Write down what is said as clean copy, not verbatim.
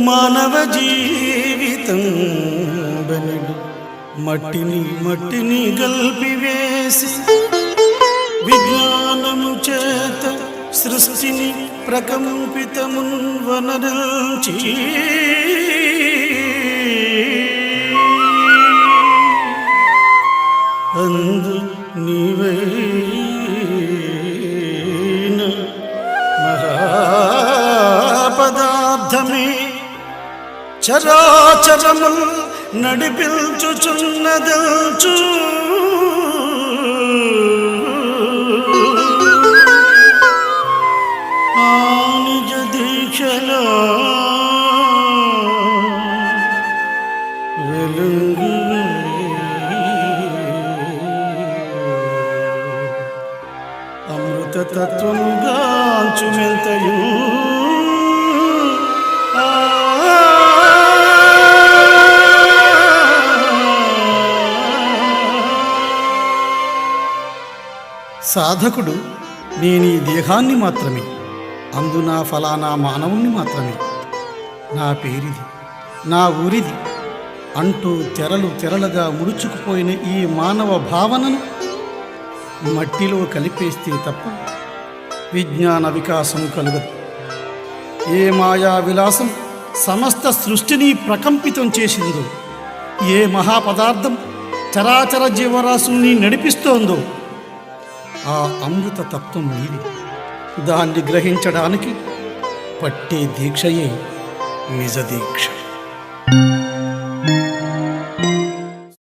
మానవ జీవితం బనిడు మట్టిని గల్పివేసి విజ్ఞానము చేత సృష్టిని ప్రకంపితమున్ వనరించి అందు నీవైన మహాపదార్థమే చరాచరముల్ నడిపించుచున్నదల్చు ఆ నిజ దీక్షలో వెలుగు అమృత తత్వముగాంచుమెంతయు సాధకుడు నేను ఈ దేహాన్ని మాత్రమే, అందున ఫలానా మానవుణ్ణి మాత్రమే, నా పేరిది, నా ఊరిది అంటూ తెరలుగా ముడుచుకుపోయిన ఈ మానవ భావనను మట్టిలో కలిపేస్తే తప్ప విజ్ఞాన వికాసం కలుగదు. ఏ మాయా విలాసం సమస్త సృష్టిని ప్రకంపితం చేసిందో, ఏ మహాపదార్థం చరాచర జీవరాశుల్ని నడిపిస్తోందో ఆ అమృత తత్వం నీది. దాన్ని గ్రహించడానికి పట్టే దీక్షయే నిజ దీక్ష.